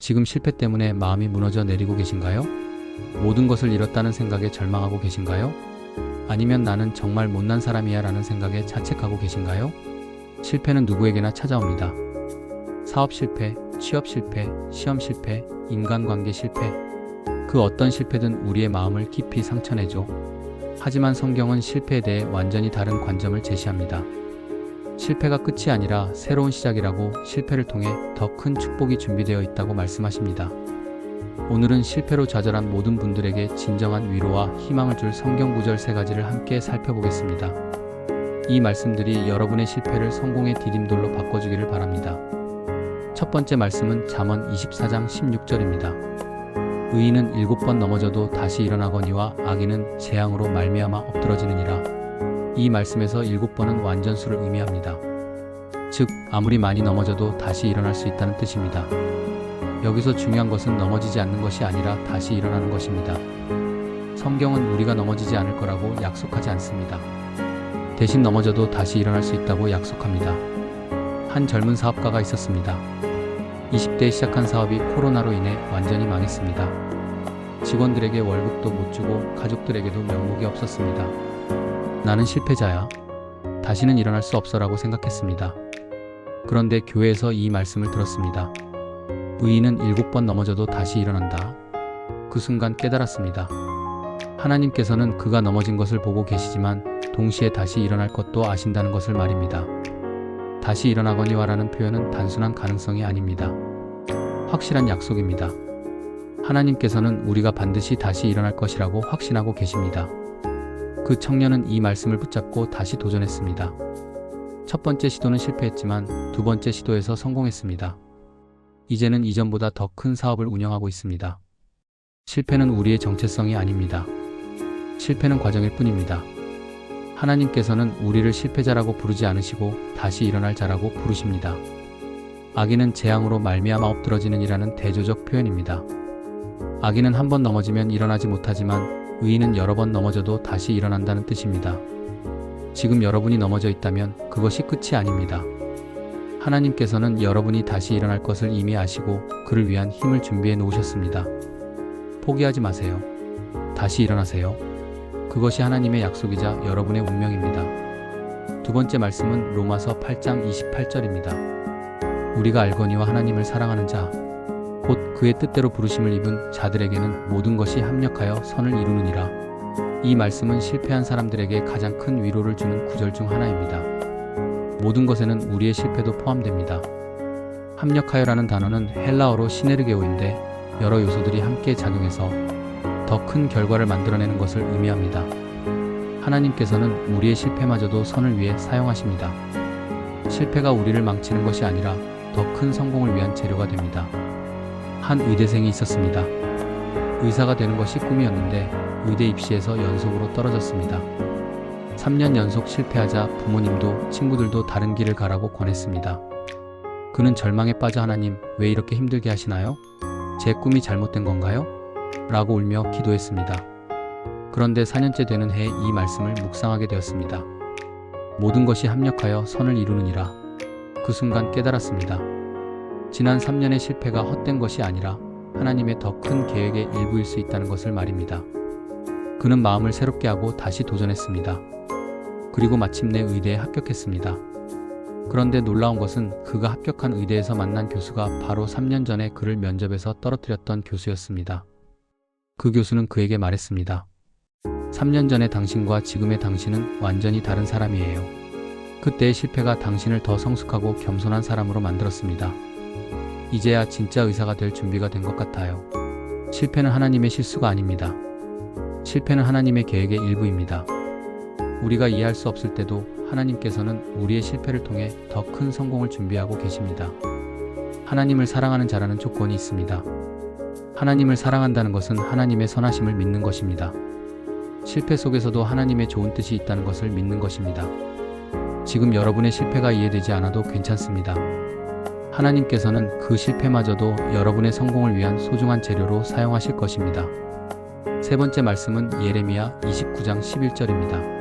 지금 실패 때문에 마음이 무너져 내리고 계신가요? 모든 것을 잃었다는 생각에 절망하고 계신가요? 아니면 나는 정말 못난 사람이야 라는 생각에 자책하고 계신가요? 실패는 누구에게나 찾아옵니다. 사업 실패, 취업 실패, 시험 실패, 인간관계 실패. 그 어떤 실패든 우리의 마음을 깊이 상처내죠. 하지만 성경은 실패에 대해 완전히 다른 관점을 제시합니다. 실패가 끝이 아니라 새로운 시작이라고, 실패를 통해 더 큰 축복이 준비되어 있다고 말씀하십니다. 오늘은 실패로 좌절한 모든 분들에게 진정한 위로와 희망을 줄 성경 구절 3가지를 함께 살펴보겠습니다. 이 말씀들이 여러분의 실패를 성공의 디딤돌로 바꿔주기를 바랍니다. 첫 번째 말씀은 잠언 24장 16절입니다. 의인은 7번 넘어져도 다시 일어나거니와 악인은 재앙으로 말미암아 엎드러지느니라. 이 말씀에서 7번은 완전수를 의미합니다. 즉, 아무리 많이 넘어져도 다시 일어날 수 있다는 뜻입니다. 여기서 중요한 것은 넘어지지 않는 것이 아니라 다시 일어나는 것입니다. 성경은 우리가 넘어지지 않을 거라고 약속하지 않습니다. 대신 넘어져도 다시 일어날 수 있다고 약속합니다. 한 젊은 사업가가 있었습니다. 20대에 시작한 사업이 코로나로 인해 완전히 망했습니다. 직원들에게 월급도 못 주고 가족들에게도 명목이 없었습니다. 나는 실패자야. 다시는 일어날 수 없어라고 생각했습니다. 그런데 교회에서 이 말씀을 들었습니다. 의인은 7번 넘어져도 다시 일어난다. 그 순간 깨달았습니다. 하나님께서는 그가 넘어진 것을 보고 계시지만 동시에 다시 일어날 것도 아신다는 것을 말입니다. 다시 일어나거니와라는 표현은 단순한 가능성이 아닙니다. 확실한 약속입니다. 하나님께서는 우리가 반드시 다시 일어날 것이라고 확신하고 계십니다. 그 청년은 이 말씀을 붙잡고 다시 도전했습니다. 첫 번째 시도는 실패했지만 두 번째 시도에서 성공했습니다. 이제는 이전보다 더 큰 사업을 운영하고 있습니다. 실패는 우리의 정체성이 아닙니다. 실패는 과정일 뿐입니다. 하나님께서는 우리를 실패자라고 부르지 않으시고 다시 일어날 자라고 부르십니다. 악인은 재앙으로 말미암아 엎드러지느니라는 대조적 표현입니다. 악인은 한 번 넘어지면 일어나지 못하지만 의인은 여러 번 넘어져도 다시 일어난다는 뜻입니다. 지금 여러분이 넘어져 있다면 그것이 끝이 아닙니다. 하나님께서는 여러분이 다시 일어날 것을 이미 아시고 그를 위한 힘을 준비해 놓으셨습니다. 포기하지 마세요. 다시 일어나세요. 그것이 하나님의 약속이자 여러분의 운명입니다. 두 번째 말씀은 로마서 8장 28절입니다. 우리가 알거니와 하나님을 사랑하는 자, 곧 그의 뜻대로 부르심을 입은 자들에게는 모든 것이 합력하여 선을 이루느니라. 이 말씀은 실패한 사람들에게 가장 큰 위로를 주는 구절 중 하나입니다. 모든 것에는 우리의 실패도 포함됩니다. 합력하여라는 단어는 헬라어로 시네르게오인데 여러 요소들이 함께 작용해서 더 큰 결과를 만들어내는 것을 의미합니다. 하나님께서는 우리의 실패마저도 선을 위해 사용하십니다. 실패가 우리를 망치는 것이 아니라 더 큰 성공을 위한 재료가 됩니다. 한 의대생이 있었습니다. 의사가 되는 것이 꿈이었는데 의대 입시에서 연속으로 떨어졌습니다. 3년 연속 실패하자 부모님도 친구들도 다른 길을 가라고 권했습니다. 그는 절망에 빠져 하나님, 왜 이렇게 힘들게 하시나요? 제 꿈이 잘못된 건가요? 라고 울며 기도했습니다. 그런데 4년째 되는 해에 이 말씀을 묵상하게 되었습니다. 모든 것이 합력하여 선을 이루느니라. 그 순간 깨달았습니다. 지난 3년의 실패가 헛된 것이 아니라 하나님의 더 큰 계획의 일부일 수 있다는 것을 말입니다. 그는 마음을 새롭게 하고 다시 도전했습니다. 그리고 마침내 의대에 합격했습니다. 그런데 놀라운 것은 그가 합격한 의대에서 만난 교수가 바로 3년 전에 그를 면접에서 떨어뜨렸던 교수였습니다. 그 교수는 그에게 말했습니다. 3년 전의 당신과 지금의 당신은 완전히 다른 사람이에요. 그때의 실패가 당신을 더 성숙하고 겸손한 사람으로 만들었습니다. 이제야 진짜 의사가 될 준비가 된 것 같아요. 실패는 하나님의 실수가 아닙니다. 실패는 하나님의 계획의 일부입니다. 우리가 이해할 수 없을 때도 하나님께서는 우리의 실패를 통해 더 큰 성공을 준비하고 계십니다. 하나님을 사랑하는 자라는 조건이 있습니다. 하나님을 사랑한다는 것은 하나님의 선하심을 믿는 것입니다. 실패 속에서도 하나님의 좋은 뜻이 있다는 것을 믿는 것입니다. 지금 여러분의 실패가 이해되지 않아도 괜찮습니다. 하나님께서는 그 실패마저도 여러분의 성공을 위한 소중한 재료로 사용하실 것입니다. 세 번째 말씀은 예레미야 29장 11절입니다.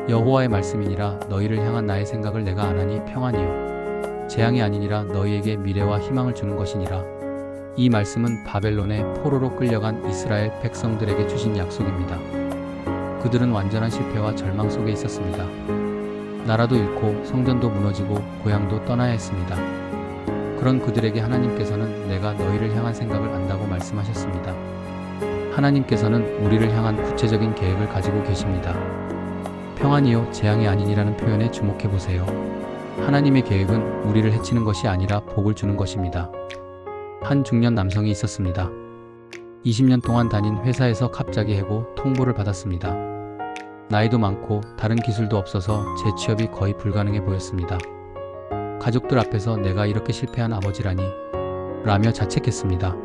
여호와의 말씀이니라 너희를 향한 나의 생각을 내가 아나니 평안이요 재앙이 아니니라 너희에게 미래와 희망을 주는 것이니라. 이 말씀은 바벨론의 포로로 끌려간 이스라엘 백성들에게 주신 약속입니다. 그들은 완전한 실패와 절망 속에 있었습니다. 나라도 잃고 성전도 무너지고 고향도 떠나야 했습니다. 그런 그들에게 하나님께서는 내가 너희를 향한 생각을 안다고 말씀하셨습니다. 하나님께서는 우리를 향한 구체적인 계획을 가지고 계십니다. 평안이요 재앙이 아니니라는 표현에 주목해 보세요. 하나님의 계획은 우리를 해치는 것이 아니라 복을 주는 것입니다. 한 중년 남성이 있었습니다. 20년 동안 다닌 회사에서 갑자기 해고 통보를 받았습니다. 나이도 많고 다른 기술도 없어서 재취업이 거의 불가능해 보였습니다. 가족들 앞에서 내가 이렇게 실패한 아버지라니 라며 자책했습니다.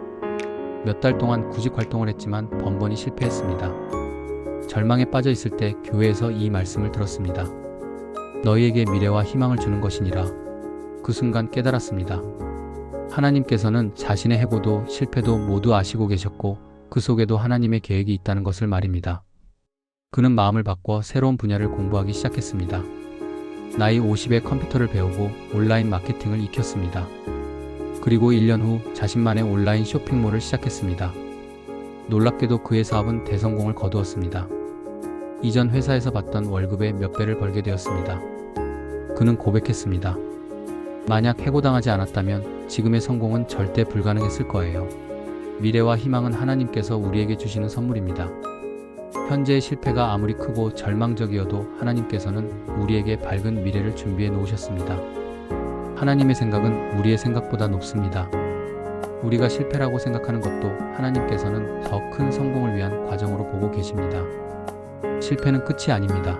몇 달 동안 구직 활동을 했지만 번번이 실패했습니다. 절망에 빠져 있을 때 교회에서 이 말씀을 들었습니다. 너희에게 미래와 희망을 주는 것이니라. 그 순간 깨달았습니다. 하나님께서는 자신의 해고도 실패도 모두 아시고 계셨고 그 속에도 하나님의 계획이 있다는 것을 말입니다. 그는 마음을 바꿔 새로운 분야를 공부하기 시작했습니다. 나이 50에 컴퓨터를 배우고 온라인 마케팅을 익혔습니다. 그리고 1년 후 자신만의 온라인 쇼핑몰을 시작했습니다. 놀랍게도 그의 사업은 대성공을 거두었습니다. 이전 회사에서 받던 월급의 몇 배를 벌게 되었습니다. 그는 고백했습니다. 만약 해고당하지 않았다면 지금의 성공은 절대 불가능했을 거예요. 미래와 희망은 하나님께서 우리에게 주시는 선물입니다. 현재의 실패가 아무리 크고 절망적이어도 하나님께서는 우리에게 밝은 미래를 준비해 놓으셨습니다. 하나님의 생각은 우리의 생각보다 높습니다. 우리가 실패라고 생각하는 것도 하나님께서는 더 큰 성공을 위한 과정으로 보고 계십니다. 실패는 끝이 아닙니다.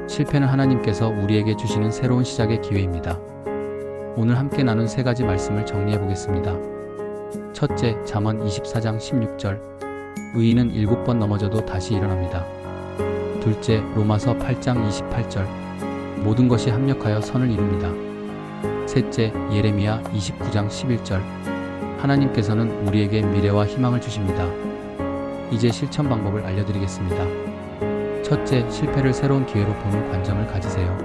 실패는 하나님께서 우리에게 주시는 새로운 시작의 기회입니다. 오늘 함께 나눈 세 가지 말씀을 정리해 보겠습니다. 첫째, 잠언 24장 16절. 의인은 7번 넘어져도 다시 일어납니다. 둘째, 로마서 8장 28절. 모든 것이 합력하여 선을 이룹니다. 셋째, 예레미야 29장 11절. 하나님께서는 우리에게 미래와 희망을 주십니다. 이제 실천 방법을 알려드리겠습니다. 첫째, 실패를 새로운 기회로 보는 관점을 가지세요.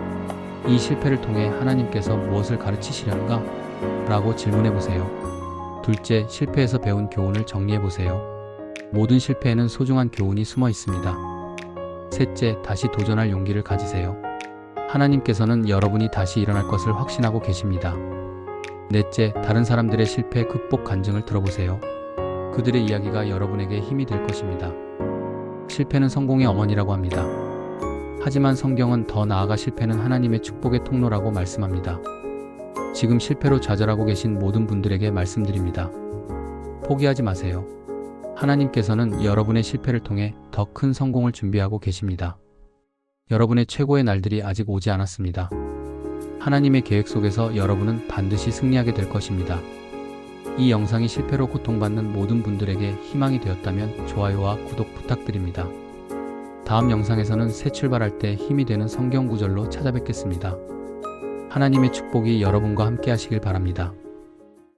이 실패를 통해 하나님께서 무엇을 가르치시려는가? 라고 질문해 보세요. 둘째, 실패에서 배운 교훈을 정리해 보세요. 모든 실패에는 소중한 교훈이 숨어 있습니다. 셋째, 다시 도전할 용기를 가지세요. 하나님께서는 여러분이 다시 일어날 것을 확신하고 계십니다. 넷째, 다른 사람들의 실패 극복 간증을 들어보세요. 그들의 이야기가 여러분에게 힘이 될 것입니다. 실패는 성공의 어머니라고 합니다. 하지만 성경은 더 나아가 실패는 하나님의 축복의 통로라고 말씀합니다. 지금 실패로 좌절하고 계신 모든 분들에게 말씀드립니다. 포기하지 마세요. 하나님께서는 여러분의 실패를 통해 더 큰 성공을 준비하고 계십니다. 여러분의 최고의 날들이 아직 오지 않았습니다. 하나님의 계획 속에서 여러분은 반드시 승리하게 될 것입니다. 이 영상이 실패로 고통받는 모든 분들에게 희망이 되었다면 좋아요와 구독 부탁드립니다. 다음 영상에서는 새 출발할 때 힘이 되는 성경 구절로 찾아뵙겠습니다. 하나님의 축복이 여러분과 함께 하시길 바랍니다.